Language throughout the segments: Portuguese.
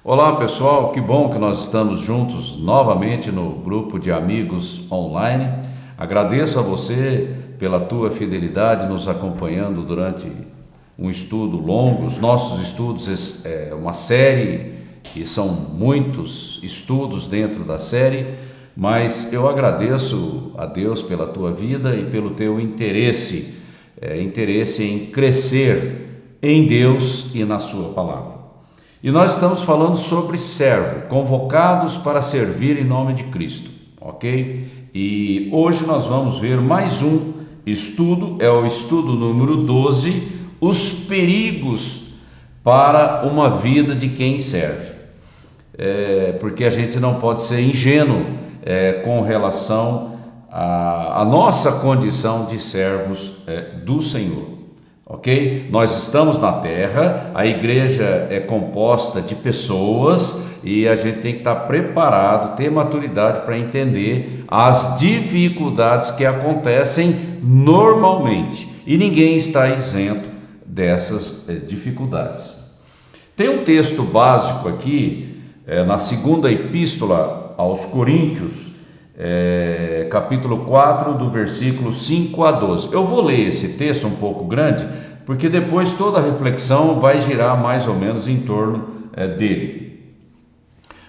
Olá pessoal, que bom que nós estamos juntos novamente no grupo de amigos online. Agradeço a você pela tua fidelidade nos acompanhando durante um estudo longo. Os nossos estudos é uma série e são muitos estudos dentro da série, mas eu agradeço a Deus pela tua vida e pelo teu interesse em crescer em Deus e na sua palavra. E nós estamos falando sobre servo, convocados para servir em nome de Cristo, ok? E hoje nós vamos ver mais um estudo, é o estudo número 12, os perigos para uma vida de quem serve. Porque a gente não pode ser ingênuo com relação à nossa condição de servos do Senhor. Ok? Nós estamos na terra, a igreja é composta de pessoas e a gente tem que estar preparado, ter maturidade para entender as dificuldades que acontecem normalmente, e ninguém está isento dessas dificuldades. Tem um texto básico aqui, na segunda epístola aos Coríntios, capítulo 4, do versículo 5 a 12. Eu vou ler esse texto um pouco grande, porque depois toda a reflexão vai girar mais ou menos em torno dele.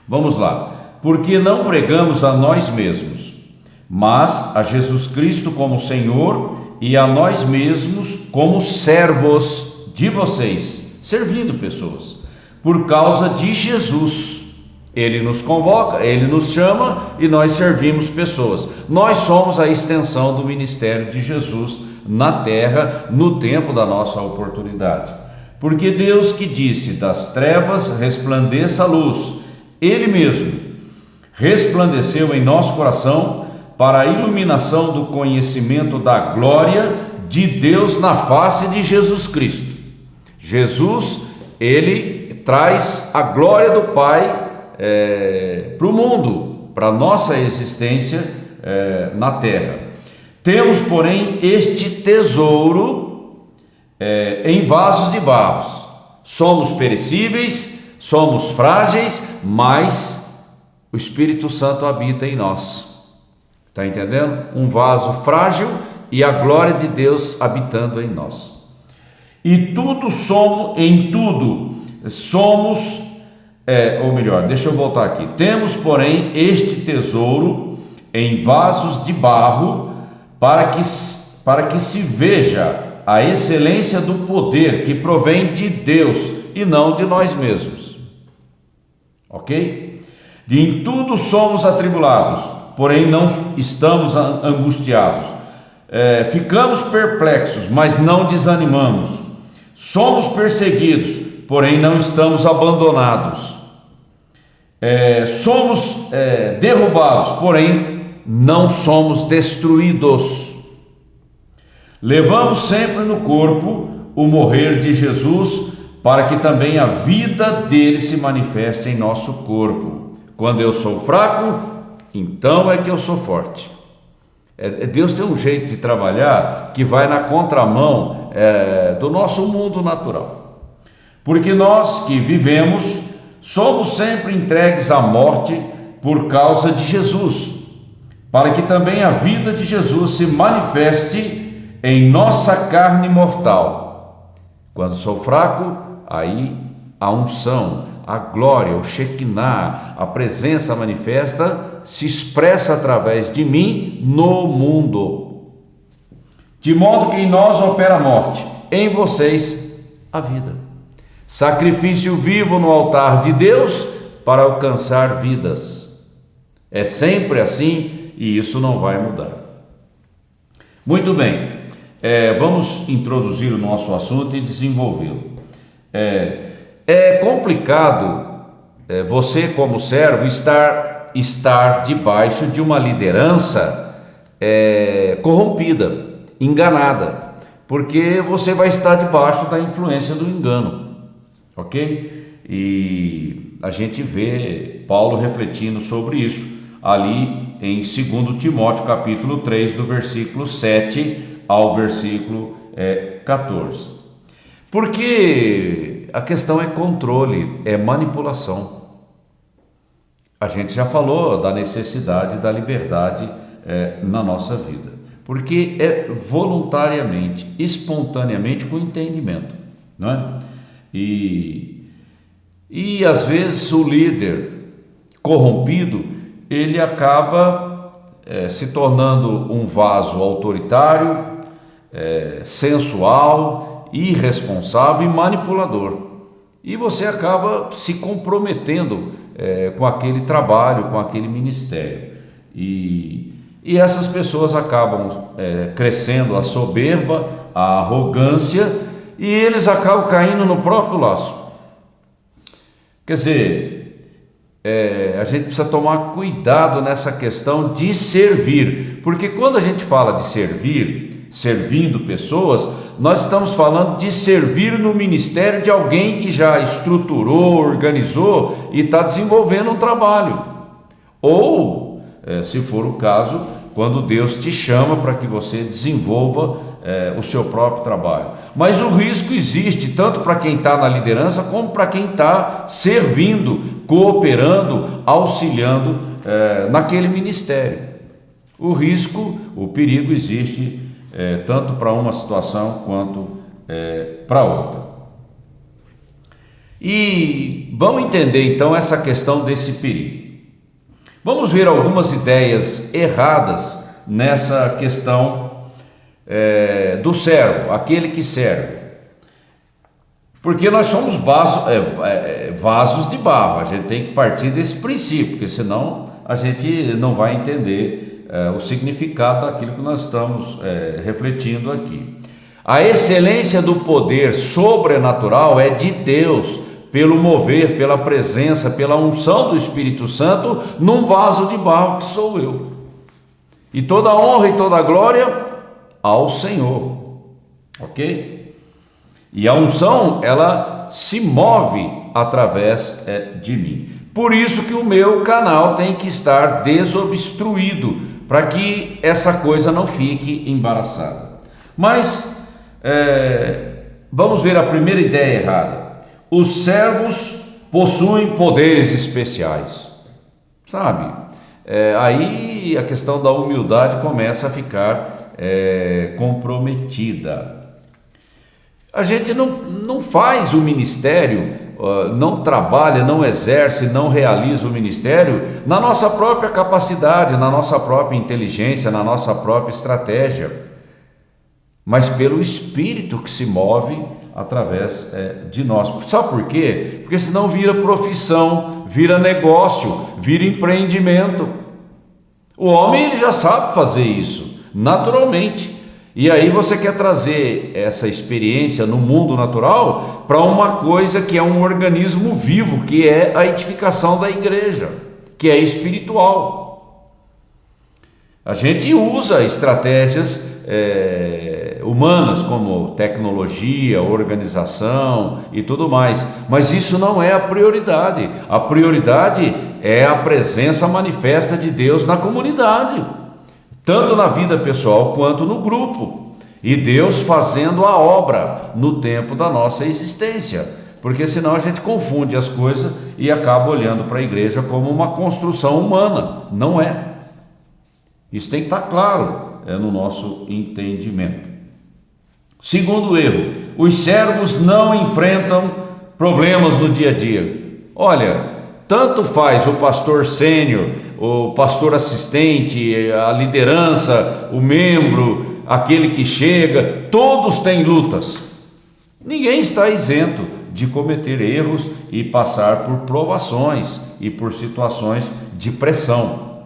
Vamos lá. Porque não pregamos a nós mesmos, mas a Jesus Cristo como Senhor e a nós mesmos como servos de vocês, servindo pessoas, por causa de Jesus. Ele nos convoca, Ele nos chama e nós servimos pessoas. Nós somos a extensão do ministério de Jesus na terra, no tempo da nossa oportunidade. Porque Deus que disse, das trevas resplandeça a luz, Ele mesmo resplandeceu em nosso coração para a iluminação do conhecimento da glória de Deus na face de Jesus Cristo. Jesus, Ele traz a glória do Pai para o mundo, para a nossa existência na terra. Temos, porém, este tesouro em vasos de barro. Somos perecíveis, somos frágeis, mas o Espírito Santo habita em nós. Está entendendo? Um vaso frágil e a glória de Deus habitando em nós. E tudo somos, em tudo somos, ou melhor, deixa eu voltar aqui. Temos, porém, este tesouro em vasos de barro, para que se veja a excelência do poder que provém de Deus e não de nós mesmos. Ok? E em tudo somos atribulados, porém não estamos angustiados. Ficamos perplexos, mas não desanimamos. Somos perseguidos, porém não estamos abandonados. Somos derrubados, porém não somos destruídos. Levamos sempre no corpo o morrer de Jesus, para que também a vida dele se manifeste em nosso corpo. Quando eu sou fraco, então é que eu sou forte. Deus tem um jeito de trabalhar que vai na contramão do nosso mundo natural. Porque nós que vivemos somos sempre entregues à morte por causa de Jesus, para que também a vida de Jesus se manifeste em nossa carne mortal. Quando sou fraco, aí a unção, a glória, o Shekinah, a presença manifesta, se expressa através de mim no mundo. De modo que em nós opera a morte, em vocês a vida. Sacrifício vivo no altar de Deus para alcançar vidas. É sempre assim e isso não vai mudar. Muito bem, vamos introduzir o nosso assunto e desenvolvê-lo. É complicado você, como servo, estar debaixo de uma liderança corrompida, enganada, porque você vai estar debaixo da influência do engano. Ok? E a gente vê Paulo refletindo sobre isso ali em 2 Timóteo capítulo 3, do versículo 7 ao versículo 14. Porque a questão é controle, é manipulação. a gente já falou da necessidade da liberdade na nossa vida, porque é voluntariamente, espontaneamente, com entendimento, não é? E às vezes o líder corrompido, ele acaba se tornando um vaso autoritário, sensual, irresponsável e manipulador. E você acaba se comprometendo com aquele trabalho, com aquele ministério. E essas pessoas acabam crescendo a soberba, a arrogância, e eles acabam caindo no próprio laço. Quer dizer, a gente precisa tomar cuidado nessa questão de servir, porque quando a gente fala de servir, servindo pessoas, nós estamos falando de servir no ministério de alguém que já estruturou, organizou e está desenvolvendo um trabalho. Ou, se for o caso, quando Deus te chama para que você desenvolva o seu próprio trabalho. Mas o risco existe tanto para quem está na liderança como para quem está servindo, cooperando, auxiliando naquele ministério. O risco, o perigo existe tanto para uma situação quanto para outra. E vamos entender então essa questão desse perigo. Vamos ver algumas ideias erradas nessa questão do servo, aquele que serve. Porque nós somos vasos de barro, a gente tem que partir desse princípio, porque senão a gente não vai entender o significado daquilo que nós estamos refletindo aqui. A excelência do poder sobrenatural é de Deus, pelo mover, pela presença, pela unção do Espírito Santo num vaso de barro que sou eu. E toda a honra e toda a glória ao Senhor, ok? E a unção, ela se move através de mim. Por isso que o meu canal tem que estar desobstruído, para que essa coisa não fique embaraçada. Mas vamos ver a primeira ideia errada. Os servos possuem poderes especiais, sabe? Aí a questão da humildade começa a ficar comprometida. A gente não faz o ministério, não trabalha, não exerce, não realiza o ministério na nossa própria capacidade, na nossa própria inteligência, na nossa própria estratégia, mas pelo Espírito que se move através de nós. Sabe por quê? Porque senão vira profissão, vira negócio, vira empreendimento. O homem ele já sabe fazer isso, naturalmente. E aí você quer trazer essa experiência no mundo natural para uma coisa que é um organismo vivo, que é a edificação da igreja, que é espiritual. A gente usa estratégias humanas como tecnologia, organização e tudo mais, mas isso não é a prioridade. A prioridade é a presença manifesta de Deus na comunidade, tanto na vida pessoal quanto no grupo, e Deus fazendo a obra no tempo da nossa existência, porque senão a gente confunde as coisas e acaba olhando para a igreja como uma construção humana. Não é. Isso tem que estar claro no nosso entendimento. Segundo erro, os servos não enfrentam problemas no dia a dia. Olha, tanto faz o pastor sênior, o pastor assistente, a liderança, o membro, aquele que chega, todos têm lutas. Ninguém está isento de cometer erros e passar por provações e por situações de pressão.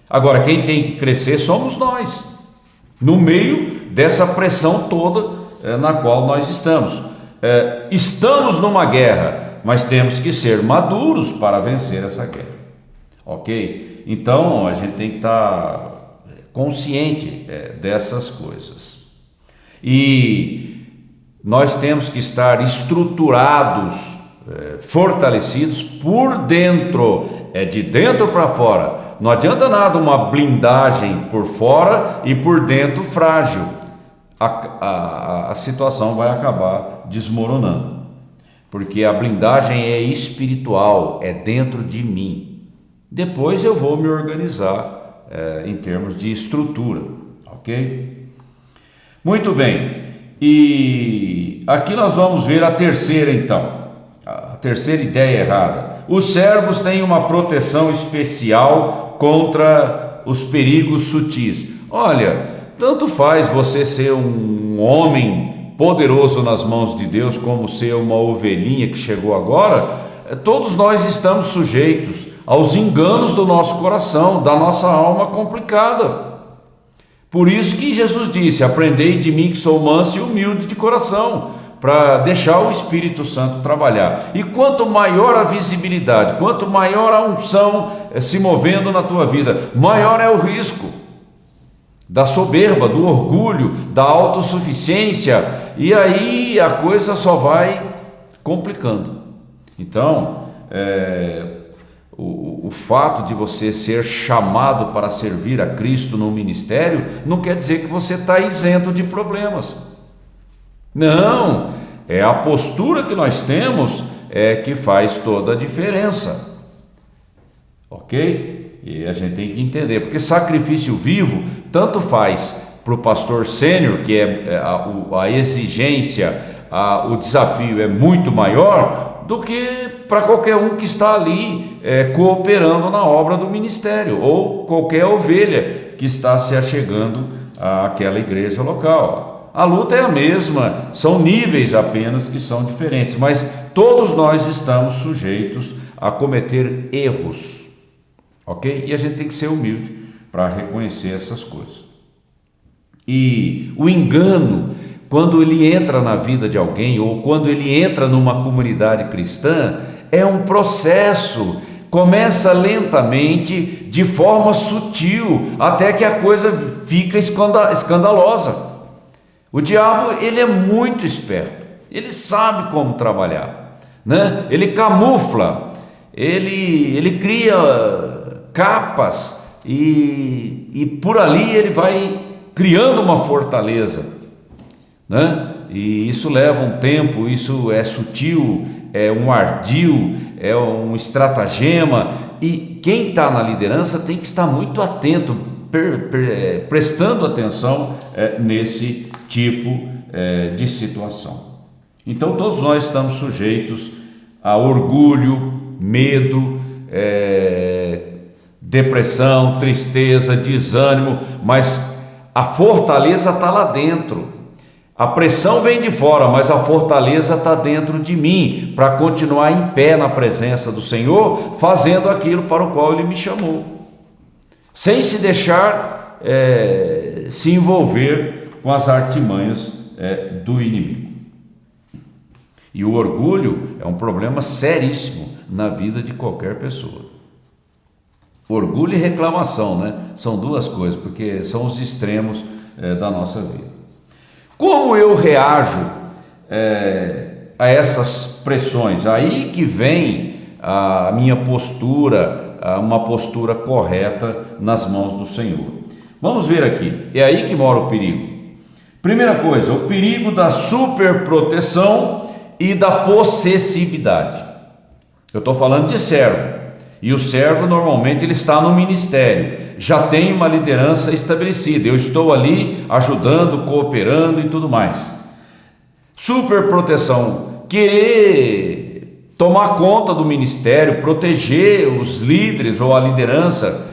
Agora, quem tem que crescer somos nós, no meio dessa pressão toda na qual nós estamos. Estamos numa guerra, mas temos que ser maduros para vencer essa guerra, ok? Então a gente tem que estar consciente dessas coisas, e nós temos que estar estruturados, fortalecidos por dentro, de dentro para fora. Não adianta nada uma blindagem por fora e por dentro frágil. A situação vai acabar desmoronando, porque a blindagem é espiritual, é dentro de mim, Depois eu vou me organizar em termos de estrutura, ok? Muito bem, e aqui nós vamos ver a terceira então, a terceira ideia errada. Os servos têm uma proteção especial contra os perigos sutis. Olha, tanto faz você ser um homem poderoso nas mãos de Deus, como ser uma ovelhinha que chegou agora. Todos nós estamos sujeitos aos enganos do nosso coração, da nossa alma complicada. Por isso que Jesus disse: aprendei de mim que sou manso e humilde de coração, para deixar o Espírito Santo trabalhar. E quanto maior a visibilidade, quanto maior a unção se movendo na tua vida, maior é o risco da soberba, do orgulho, da autossuficiência, e aí a coisa só vai complicando. Então, o fato de você ser chamado para servir a Cristo no ministério não quer dizer que você está isento de problemas. Não, é a postura que nós temos que faz toda a diferença, ok? E a gente tem que entender, porque sacrifício vivo tanto faz para o pastor sênior, que a exigência, o desafio é muito maior do que para qualquer um que está ali cooperando na obra do ministério, ou qualquer ovelha que está se achegando àquela igreja local. A luta é a mesma, são níveis apenas que são diferentes, mas todos nós estamos sujeitos a cometer erros, ok? E a gente tem que ser humilde para reconhecer essas coisas. E o engano, quando ele entra na vida de alguém, ou quando ele entra numa comunidade cristã, é um processo, começa lentamente, de forma sutil, até que a coisa fica escandalosa. O diabo, ele é muito esperto, ele sabe como trabalhar, né? Ele camufla, ele cria capas e por ali ele vai criando uma fortaleza, né? E isso leva um tempo, isso é sutil, é um ardil, é um estratagema, e quem está na liderança tem que estar muito atento, prestando atenção nesse tipo de situação. Então todos nós estamos sujeitos a orgulho, medo, depressão, tristeza, desânimo, mas a fortaleza está lá dentro. A pressão vem de fora, mas a fortaleza está dentro de mim, para continuar em pé na presença do Senhor, fazendo aquilo para o qual Ele me chamou, sem se deixar se envolver com as artimanhas do inimigo. E o orgulho é um problema seríssimo na vida de qualquer pessoa. Orgulho e reclamação, né? São duas coisas, porque são os extremos da nossa vida. Como eu reajo a essas pressões? Aí que vem a minha postura, uma postura correta nas mãos do Senhor. Vamos ver aqui, é aí que mora o perigo. Primeira coisa, o perigo da superproteção e da possessividade. Eu estou falando de servo, e o servo normalmente ele está no ministério, já tem uma liderança estabelecida, eu estou ali ajudando, cooperando e tudo mais. Superproteção, querer tomar conta do ministério, proteger os líderes ou a liderança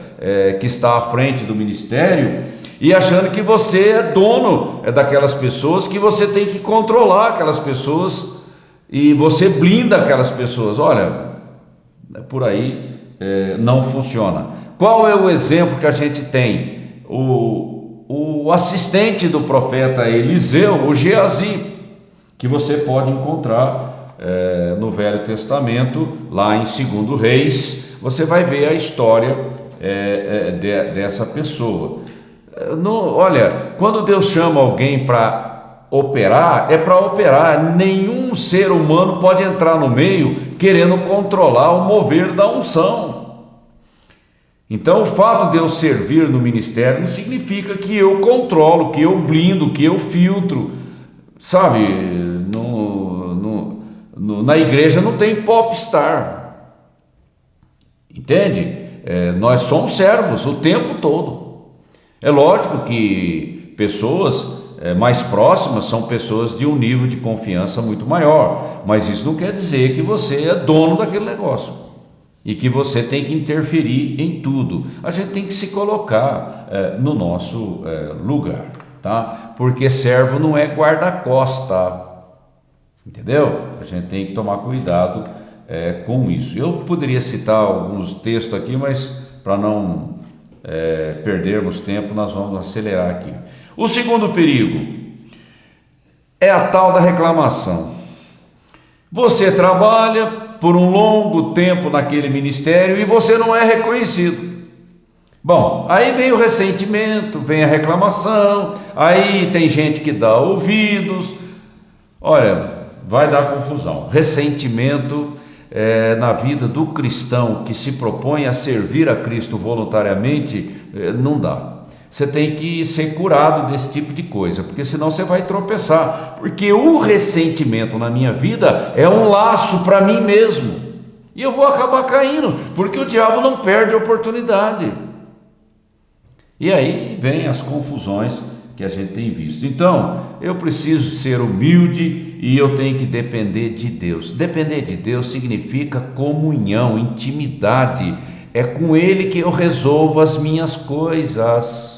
que está à frente do ministério, e achando que você é dono daquelas pessoas, que você tem que controlar aquelas pessoas, e você blinda aquelas pessoas. Olha, por aí não funciona. Qual é o exemplo que a gente tem? O assistente do profeta Eliseu, o Geazi, que você pode encontrar no Velho Testamento, lá em 2 Reis, você vai ver a história dessa pessoa. Olha, quando Deus chama alguém para operar, é para operar. Nenhum ser humano pode entrar no meio querendo controlar o mover da unção. Então, o fato de eu servir no ministério não significa que eu controlo, que eu blindo, que eu filtro, sabe? Na igreja não tem popstar, entende? nós somos servos o tempo todo. É lógico que pessoas mais próximas são pessoas de um nível de confiança muito maior, mas isso não quer dizer que você é dono daquele negócio e que você tem que interferir em tudo. A gente tem que se colocar no nosso lugar, tá? Porque servo não é guarda-costa, entendeu? A gente tem que tomar cuidado com isso. Eu poderia citar alguns textos aqui, mas para não perdermos tempo, nós vamos acelerar aqui. O segundo perigo é a tal da reclamação. Você trabalha por um longo tempo naquele ministério e você não é reconhecido. Bom, aí vem o ressentimento, vem a reclamação, aí tem gente que dá ouvidos. Olha, vai dar confusão. Ressentimento na vida do cristão que se propõe a servir a Cristo voluntariamente, não dá. Você tem que ser curado desse tipo de coisa, porque senão você vai tropeçar. Porque o ressentimento na minha vida é um laço para mim mesmo, e eu vou acabar caindo, porque o diabo não perde a oportunidade. E aí vem as confusões que a gente tem visto. Então, eu preciso ser humilde e eu tenho que depender de Deus. Depender de Deus significa comunhão, intimidade. É com Ele que eu resolvo as minhas coisas.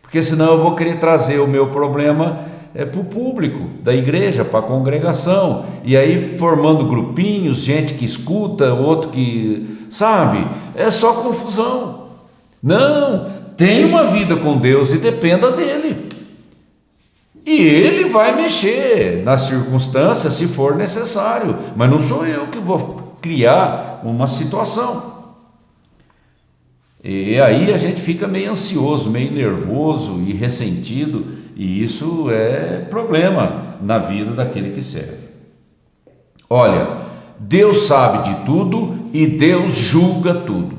Porque senão eu vou querer trazer o meu problema para o público da igreja, para a congregação. E aí formando grupinhos, gente que escuta, outro que... Sabe? É só confusão. Não, tenha uma vida com Deus e dependa dEle. E Ele vai mexer nas circunstâncias se for necessário. Mas não sou eu que vou criar uma situação. E aí a gente fica meio ansioso, meio nervoso e ressentido, e isso é problema na vida daquele que serve. Olha, Deus sabe de tudo e Deus julga tudo.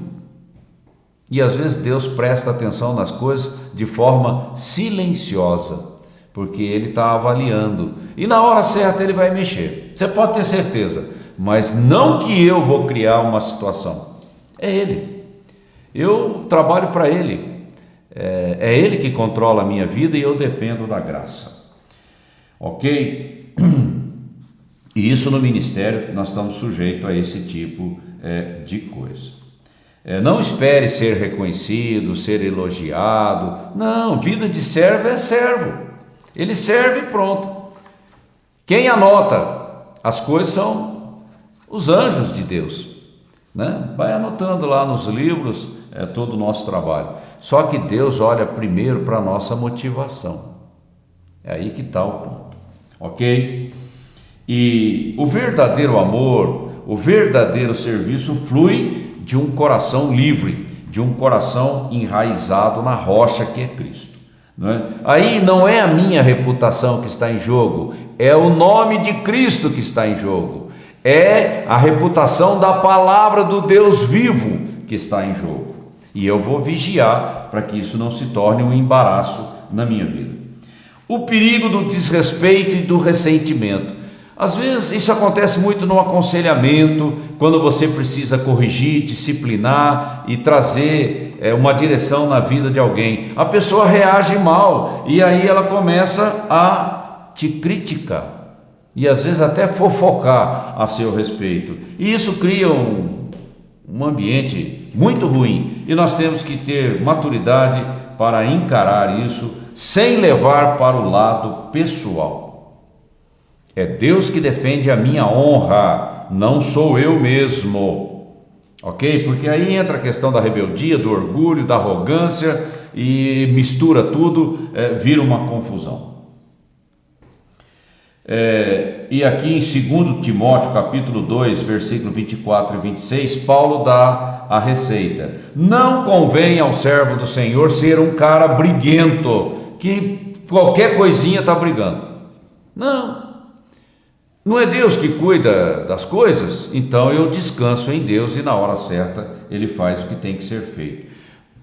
E às vezes Deus presta atenção nas coisas de forma silenciosa, porque Ele está avaliando, e na hora certa Ele vai mexer. Você pode ter certeza, mas não que eu vou criar uma situação, é Ele. Eu trabalho para Ele, é Ele que controla a minha vida e eu dependo da graça, ok? E isso no ministério nós estamos sujeitos a esse tipo de coisa. Não espere ser reconhecido, ser elogiado, não, vida de servo é servo, ele serve e pronto. Quem anota as coisas são os anjos de Deus, né? Vai anotando lá nos livros todo o nosso trabalho. Só que Deus olha primeiro para a nossa motivação. É aí que está o ponto, ok? E o verdadeiro amor, o verdadeiro serviço flui de um coração livre, de um coração enraizado na rocha que é Cristo, não é? Aí não é a minha reputação que está em jogo, é o nome de Cristo que está em jogo, é a reputação da palavra do Deus vivo que está em jogo. E eu vou vigiar para que isso não se torne um embaraço na minha vida. O perigo do desrespeito e do ressentimento. Às vezes isso acontece muito no aconselhamento, quando você precisa corrigir, disciplinar e trazer uma direção na vida de alguém. A pessoa reage mal e aí ela começa a te criticar e às vezes até fofocar a seu respeito. E isso cria um ambiente muito ruim, e nós temos que ter maturidade para encarar isso sem levar para o lado pessoal. É Deus que defende a minha honra, não sou eu mesmo, ok? Porque aí entra a questão da rebeldia, do orgulho, da arrogância e mistura tudo, vira uma confusão. E aqui em 2 Timóteo capítulo 2, versículo 24 e 26, Paulo dá a receita. Não convém ao servo do Senhor ser um cara briguento, que qualquer coisinha está brigando. Não é Deus que cuida das coisas? Então eu descanso em Deus e na hora certa Ele faz o que tem que ser feito.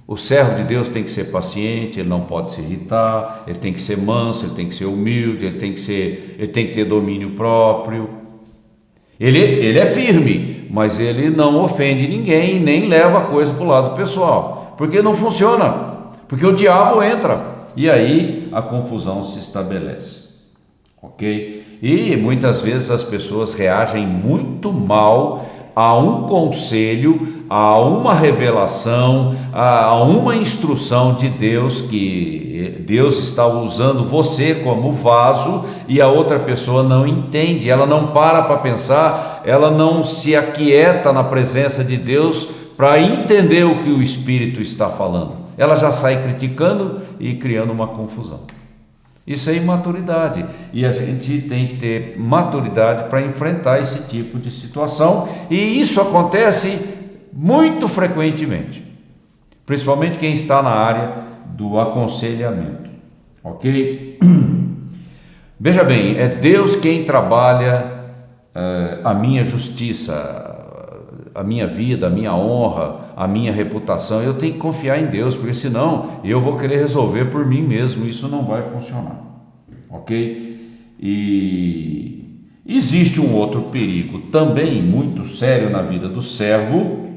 O servo de Deus tem que ser paciente, ele não pode se irritar, ele tem que ser manso, ele tem que ser humilde, ele tem que ter domínio próprio. Ele é firme, mas ele não ofende ninguém e nem leva a coisa para o lado pessoal, porque não funciona, porque o diabo entra e aí a confusão se estabelece, ok? E muitas vezes as pessoas reagem muito mal a um conselho, a uma revelação, a uma instrução de Deus, que Deus está usando você como vaso e a outra pessoa não entende, ela não para pensar, ela não se aquieta na presença de Deus para entender o que o Espírito está falando, ela já sai criticando e criando uma confusão. Isso é imaturidade, e a gente tem que ter maturidade para enfrentar esse tipo de situação, e isso acontece muito frequentemente, principalmente quem está na área do aconselhamento, ok? Veja bem, é Deus quem trabalha a minha justiça, a minha vida, a minha honra, a minha reputação. Eu tenho que confiar em Deus, porque senão eu vou querer resolver por mim mesmo, isso não vai funcionar, ok? E existe um outro perigo também muito sério na vida do servo,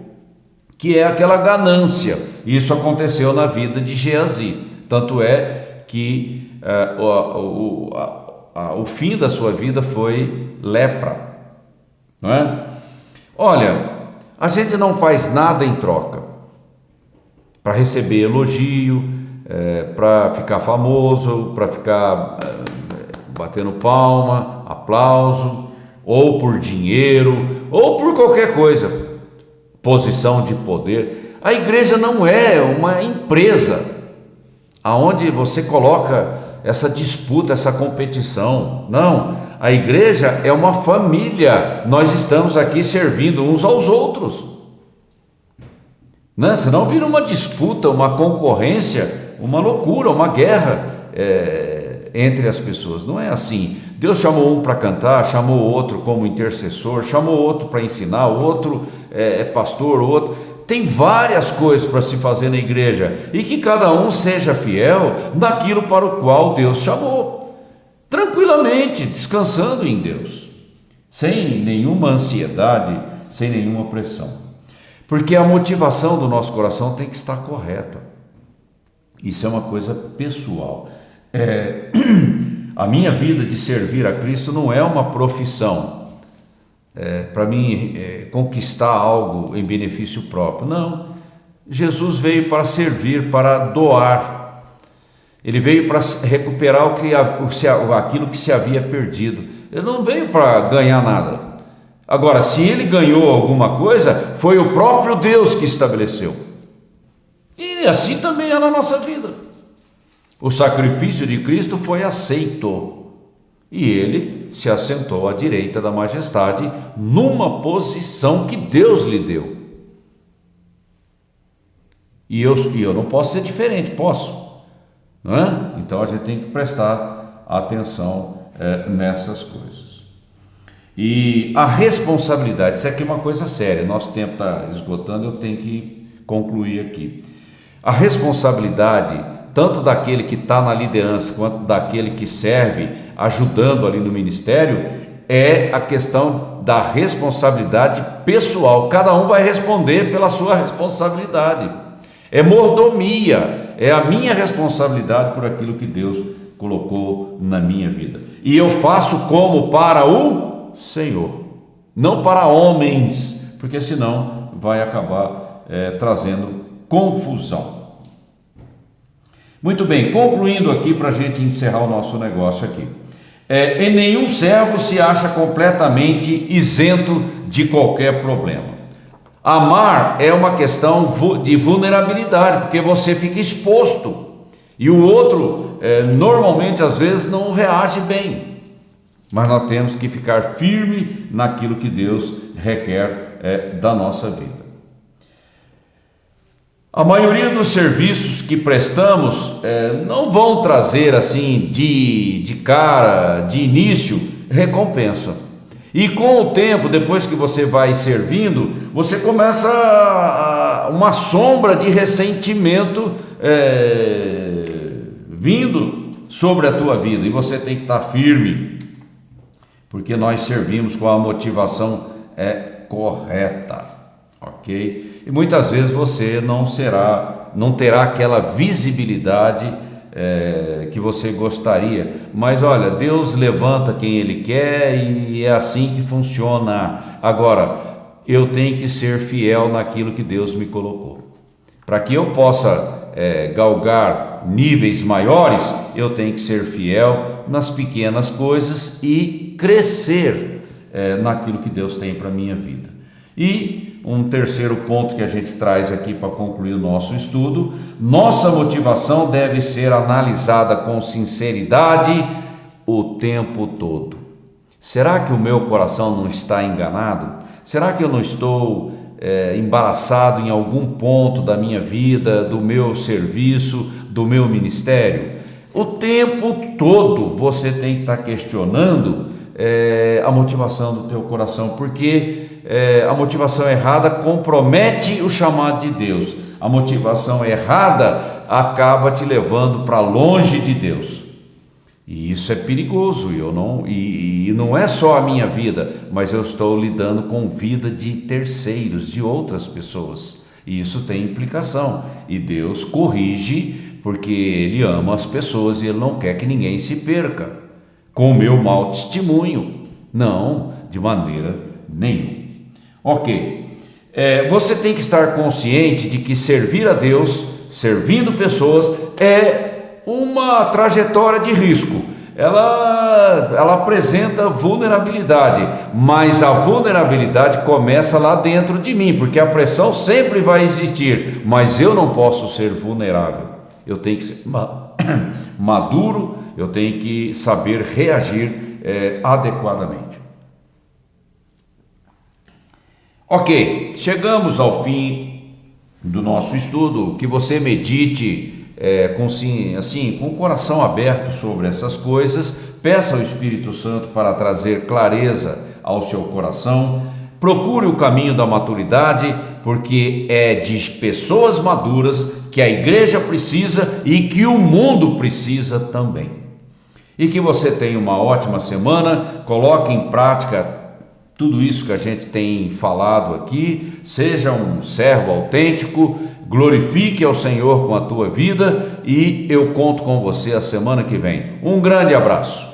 que é aquela ganância. Isso aconteceu na vida de Geazi, tanto é que o fim da sua vida foi lepra, não é? Olha, a gente não faz nada em troca para receber elogio, para ficar famoso, para ficar batendo palma, aplauso, ou por dinheiro, ou por qualquer coisa, posição de poder. A igreja não é uma empresa aonde você coloca essa disputa, essa competição. Não, a igreja é uma família, nós estamos aqui servindo uns aos outros, né? Senão vira uma disputa, uma concorrência, uma loucura, uma guerra entre as pessoas. Não é assim. Deus chamou um para cantar, chamou outro como intercessor, chamou outro para ensinar, o outro é pastor, o outro. Tem várias coisas para se fazer na igreja, e que cada um seja fiel naquilo para o qual Deus chamou, tranquilamente, descansando em Deus, sem nenhuma ansiedade, sem nenhuma pressão, porque a motivação do nosso coração tem que estar correta. Isso é uma coisa pessoal. A minha vida de servir a Cristo não é uma profissão, para mim conquistar algo em benefício próprio. Não, Jesus veio para servir, para doar. Ele veio para recuperar aquilo que se havia perdido. Ele não veio para ganhar nada. Agora, se ele ganhou alguma coisa, foi o próprio Deus que estabeleceu. E assim também é na nossa vida. O sacrifício de Cristo foi aceito, e ele se assentou à direita da majestade, numa posição que Deus lhe deu. E eu não posso ser diferente, posso? Não é? Então a gente tem que prestar atenção nessas coisas. E a responsabilidade, isso aqui é uma coisa séria, nosso tempo está esgotando, eu tenho que concluir aqui. A responsabilidade, tanto daquele que está na liderança, quanto daquele que serve, ajudando ali no ministério, é a questão da responsabilidade pessoal. Cada um vai responder pela sua responsabilidade. É mordomia, é a minha responsabilidade por aquilo que Deus colocou na minha vida. E eu faço como para o Senhor, não para homens, porque senão vai acabar trazendo confusão. Muito bem, concluindo aqui para a gente encerrar o nosso negócio aqui. E nenhum servo se acha completamente isento de qualquer problema. Amar é uma questão de vulnerabilidade, porque você fica exposto, e o outro normalmente às vezes não reage bem, mas nós temos que ficar firme naquilo que Deus requer da nossa vida. A maioria dos serviços que prestamos não vão trazer assim de cara, de início, recompensa. E com o tempo, depois que você vai servindo, você começa uma sombra de ressentimento vindo sobre a tua vida. E você tem que estar firme, porque nós servimos com a motivação correta, ok? E muitas vezes você não terá aquela visibilidade que você gostaria, mas olha, Deus levanta quem Ele quer e é assim que funciona. Agora, eu tenho que ser fiel naquilo que Deus me colocou. Para que eu possa galgar níveis maiores, eu tenho que ser fiel nas pequenas coisas e crescer naquilo que Deus tem para a minha vida. E um terceiro ponto que a gente traz aqui para concluir o nosso estudo: nossa motivação deve ser analisada com sinceridade o tempo todo. Será que o meu coração não está enganado? Será que eu não estou embaraçado em algum ponto da minha vida, do meu serviço, do meu ministério? O tempo todo você tem que estar questionando a motivação do teu coração, porque a motivação errada compromete o chamado de Deus. A motivação errada acaba te levando para longe de Deus. E isso é perigoso, e não é só a minha vida, mas eu estou lidando com vida de terceiros, de outras pessoas. E isso tem implicação. E Deus corrige, porque Ele ama as pessoas e Ele não quer que ninguém se perca. Com o meu mau testemunho? Não, de maneira nenhuma. Ok. Você tem que estar consciente de que servir a Deus, servindo pessoas, é uma trajetória de risco. Ela apresenta vulnerabilidade, mas a vulnerabilidade começa lá dentro de mim, porque a pressão sempre vai existir, mas eu não posso ser vulnerável. Eu tenho que ser maduro, eu tenho que saber reagir adequadamente. Ok, chegamos ao fim do nosso estudo. Que você medite com o coração aberto sobre essas coisas. Peça ao Espírito Santo para trazer clareza ao seu coração. Procure o caminho da maturidade, porque é de pessoas maduras que a igreja precisa e que o mundo precisa também. E que você tenha uma ótima semana. Coloque em prática tudo isso que a gente tem falado aqui. Seja um servo autêntico. Glorifique ao Senhor com a tua vida e eu conto com você a semana que vem. Um grande abraço.